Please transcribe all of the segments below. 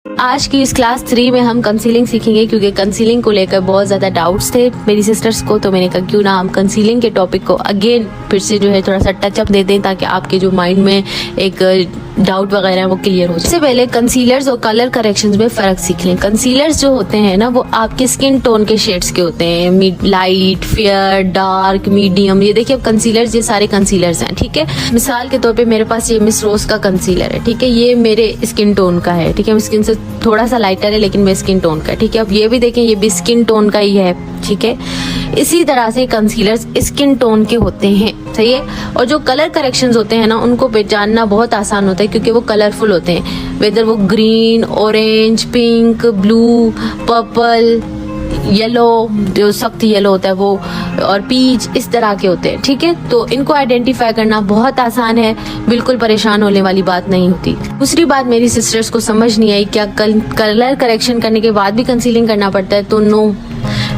आज की इस क्लास 3 में हम कंसीलिंग सीखेंगे, क्योंकि कंसीलिंग को लेकर बहुत ज़्यादा डाउट्स थे मेरी सिस्टर्स को। तो मैंने कहा क्यों ना हम कंसीलिंग के टॉपिक को अगेन फिर से जो है थोड़ा सा टचअप दे दें, ताकि आपके जो माइंड में एक डाउट वगैरह है वो क्लियर हो जाए। सबसे पहले कंसीलर्स और कलर करेक्शंस में फ़र्क सीख लें। कंसीलर्स जो होते हैं ना, वो आपके स्किन टोन के शेड्स के होते हैं, लाइट, फेयर, डार्क, मीडियम। ये देखिए कंसीलर्स, ये सारे कंसीलर्स हैं, ठीक है। मिसाल के तौर पे मेरे पास ये मिस रोज का कंसीलर है, ठीक है। ये मेरे स्किन टोन का है, ठीक है। मेरी स्किन से थोड़ा सा लाइटर है, लेकिन मेरे स्किन टोन का है, ठीक है। अब ये भी देखें, ये भी स्किन टोन का ही है, ठीक है। इसी तरह से कंसीलर्स स्किन टोन के होते हैं, सही है। और जो कलर करेक्शंस होते हैं ना, उनको पहचानना बहुत आसान होता है, क्योंकि वो कलरफुल होते हैं। वेदर वो green, orange, pink, blue, purple, yellow, जो सख्त येलो होता है वो, और पीच, इस तरह के होते हैं, ठीक है। तो इनको आइडेंटिफाई करना बहुत आसान है, बिल्कुल परेशान होने वाली बात नहीं होती। दूसरी बात, मेरी सिस्टर्स को समझ नहीं आई, क्या कलर करेक्शन करने के बाद भी कंसीलिंग करना पड़ता है? तो नो,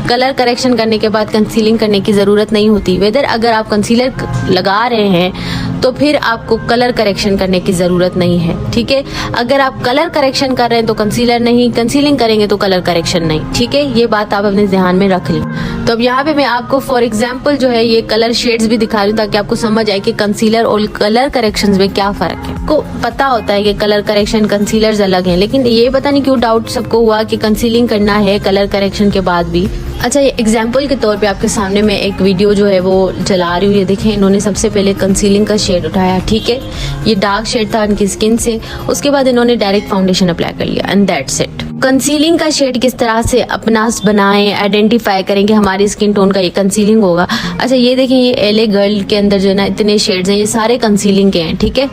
कलर करेक्शन करने के बाद कंसीलिंग करने की ज़रूरत नहीं होती। वेदर अगर आप कंसीलर लगा रहे हैं तो फिर आपको कलर करेक्शन करने की ज़रूरत नहीं है, ठीक है। अगर आप कलर करेक्शन कर रहे हैं तो कंसीलर नहीं, कंसीलिंग करेंगे तो कलर करेक्शन नहीं, ठीक है। ये बात आप अपने ध्यान में रख लें। तो अब यहाँ पे मैं आपको फॉर एग्जाम्पल जो है ये कलर शेड्स भी दिखा रही हूँ, ताकि आपको समझ आए कि कंसीलर और कलर करेक्शन में क्या फ़र्क है। को पता होता है कि कलर करेक्शन कंसीलर्स अलग हैं, लेकिन ये पता नहीं क्यों डाउट सबको हुआ कि कंसीलिंग करना है कलर करेक्शन के बाद भी। अच्छा, ये एग्जाम्पल के तौर पे आपके सामने मैं एक वीडियो जो है वो चला रही हूँ। ये देखें, इन्होंने सबसे पहले कंसीलिंग का शेड उठाया, ठीक है। ये डार्क शेड था इनकी स्किन से, उसके बाद इन्होंने डायरेक्ट फाउंडेशन अप्लाई कर लिया, एंड दैट्स इट। कंसीलिंग का शेड किस तरह से अपना बनाएं, आइडेंटिफाई करें कि हमारी स्किन टोन का ये कंसीलिंग होगा। अच्छा, ये देखें, ये एलए गर्ल के अंदर जो है ना इतने शेड्स हैं, ये सारे कंसीलिंग के हैं, ठीक है।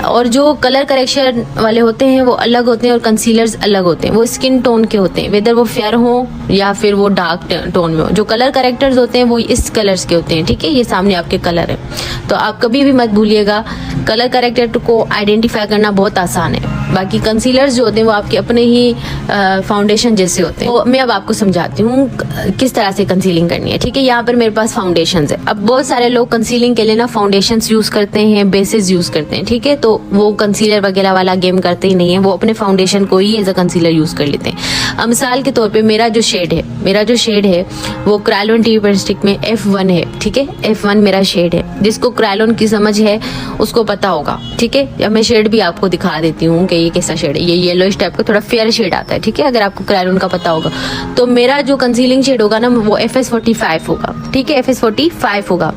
और जो कलर करेक्शन वाले होते हैं वो अलग होते हैं, और कंसीलर्स अलग होते हैं, वो स्किन टोन के होते हैं, वेदर वो फेयर हो या फिर वो डार्क टोन में हो। जो कलर करेक्टर्स होते हैं वो इस कलर्स के होते हैं, ठीक है। ये सामने आपके कलर है, तो आप कभी भी मत भूलिएगा, कलर करेक्टर को आइडेंटिफाई करना बहुत आसान है। बाकी कंसीलर्स जो होते हैं वो आपके अपने ही फाउंडेशन जैसे होते हैं। तो मैं अब आपको समझाती हूँ किस तरह से कंसीलिंग करनी है, ठीक है। यहाँ पर मेरे पास फाउंडेशन है। अब बहुत सारे लोग कंसीलिंग के लिए ना फाउंडेशन यूज करते हैं, बेसिस यूज करते हैं, ठीक है। तो वो कंसीलर वगैरह वाला गेम करते ही नहीं है, वो अपने फाउंडेशन को ही एज अ कंसीलर यूज कर लेते हैं। अब मिसाल के तौर पे मेरा जो शेड है वो क्रायोलन टी पेंस्टिक में F1 है, ठीक है। F1 मेरा शेड है। जिसको क्रायोलन की समझ है उसको पता होगा, ठीक है। अब मैं शेड भी आपको दिखा देती हूँ कि ये कैसा शेड है। ये येलोइश टाइप का थोड़ा फेयर शेड आता है, ठीक है। अगर आपको क्रायोलन का पता होगा तो मेरा जो कंसीलिंग शेड होगा ना वो FS45 होगा, ठीक है। FS45 होगा।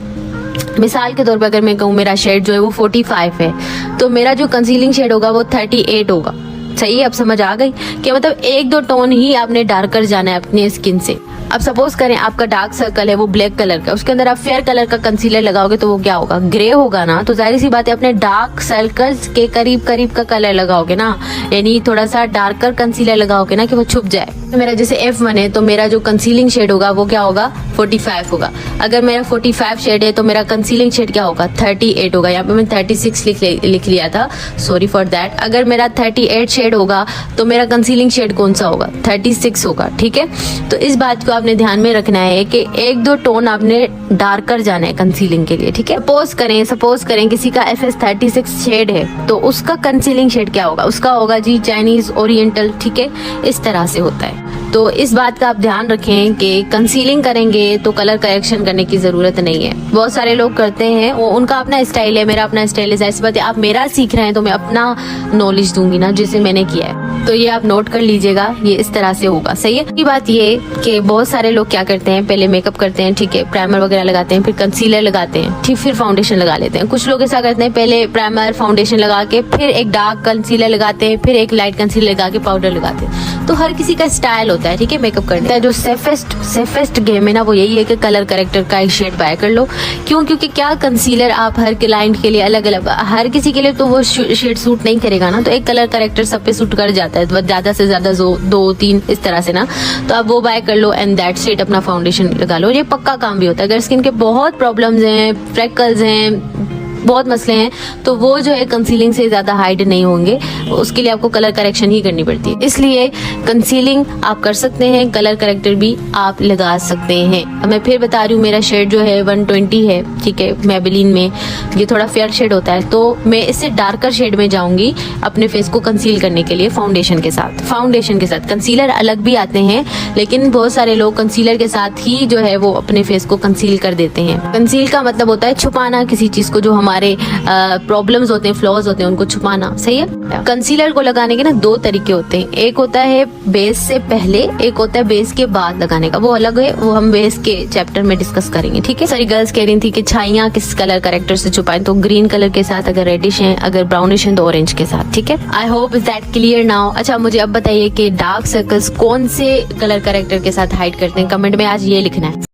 मिसाल के तौर पर अगर मैं कहूँ मेरा शेड जो है वो 45 है, तो मेरा जो कंसीलिंग शेड होगा वो 38 होगा। सही है, अब समझ आ गई कि मतलब 1-2 टोन ही आपने डार्क कर जाना है अपनी स्किन से। अब सपोज करें आपका डार्क सर्कल है वो ब्लैक कलर का, उसके अंदर आप फेयर कलर का कंसीलर लगाओगे तो वो क्या होगा, ग्रे होगा ना। तो जाहिर सी बात है अपने डार्क सर्कल्स के करीब करीब का कलर लगाओगे ना, यानी थोड़ा सा डार्कर कंसीलर लगाओगे ना कि वो छुप जाए। तो मेरा जैसे F1 है, तो मेरा जो कंसीलिंग शेड होगा वो क्या होगा, 45 होगा। अगर मेरा 45 शेड है तो मेरा कंसीलिंग शेड क्या होगा, 38 होगा। यहाँ पे मैं 36 लिख लिया था, सॉरी फॉर दैट। अगर मेरा 38 शेड होगा तो मेरा कंसीलिंग शेड कौन सा होगा, 36 होगा, ठीक है। तो इस बात को आपने ध्यान में रखना है कि 1-2 टोन आपने डार्कर जाना है कंसीलिंग के लिए, ठीक है। सपोज करें किसी का FS36 शेड है, तो उसका कंसीलिंग शेड क्या होगा, उसका होगा जी चाइनीज ओरिएंटल, ठीक है। इस तरह से होता है। तो इस बात का आप ध्यान रखें कि कंसीलिंग करेंगे तो कलर करेक्शन करने की जरूरत नहीं है। बहुत सारे लोग करते हैं, वो उनका अपना स्टाइल है, मेरा अपना स्टाइल है। ऐसी बात है, आप मेरा सीख रहे हैं तो मैं अपना नॉलेज दूंगी ना, जिसे मैंने किया है। तो ये आप नोट कर लीजिएगा, ये इस तरह से होगा, सही है। की बात ये कि बहुत सारे लोग क्या करते हैं, पहले मेकअप करते हैं, ठीक है, प्राइमर वगैरह लगाते हैं, फिर कंसीलर लगाते हैं, ठीक, फिर फाउंडेशन लगा लेते हैं। कुछ लोग ऐसा करते हैं, पहले प्राइमर फाउंडेशन लगा के फिर एक डार्क कंसीलर लगाते हैं, फिर एक लाइट कंसीलर लगा के पाउडर लगाते हैं। तो हर किसी का स्टाइल होता है, ठीक है, मेकअप करने का। जो सेफेस्ट गेम है ना वो यही है कि कलर करेक्टर का एक शेड बाय कर लो। क्यों? क्योंकि क्या कंसीलर आप हर क्लाइंट के लिए अलग अलग, हर किसी के लिए तो वो शेड सूट नहीं करेगा ना। तो एक कलर करेक्टर सब पे सूट कर जाता है, ज्यादा से ज्यादा 2-3 इस तरह से ना। तो आप वो बाय कर लो, एंड दैट शेड अपना फाउंडेशन लगा लो। ये पक्का काम भी होता है। अगर स्किन के बहुत प्रॉब्लम्स हैं, फ्रेकल्स हैं, बहुत मसले हैं, तो वो जो है कंसीलिंग से ज्यादा हाइड नहीं होंगे, उसके लिए आपको कलर करेक्शन ही करनी पड़ती है। इसलिए कंसीलिंग आप कर सकते हैं, कलर करेक्टर भी आप लगा सकते हैं। अब मैं फिर बता रही हूँ, मेरा शेड जो है 120 है, ठीक है, मैबेलिन में ये थोड़ा फेयर शेड होता है, तो मैं इससे डार्कर शेड में जाऊंगी अपने फेस को कंसील करने के लिए फाउंडेशन के साथ। कंसीलर अलग भी आते हैं, लेकिन बहुत सारे लोग कंसीलर के साथ ही जो है वो अपने फेस को कंसील कर देते हैं। कंसील का मतलब होता है छुपाना किसी चीज को, जो हमारे प्रॉब्लम्स होते हैं, फ्लॉज होते हैं, उनको छुपाना। सही है। कंसीलर को लगाने के ना दो तरीके होते हैं, एक होता है बेस से पहले, एक होता है बेस के बाद लगाने का, वो अलग है, वो हम बेस के चैप्टर में डिस्कस करेंगे, ठीक है। सारी गर्ल्स कह रही थी कि छाइयां किस कलर करेक्टर से छुपाएं, तो ग्रीन कलर के साथ, अगर रेडिश है, अगर ब्राउनिश है तो ऑरेंज के साथ, ठीक है। I hope is that clear now. अच्छा, मुझे अब बताइए कि डार्क सर्कल्स कौन से कलर करेक्टर के साथ हाइड करते हैं, कमेंट में आज ये लिखना है।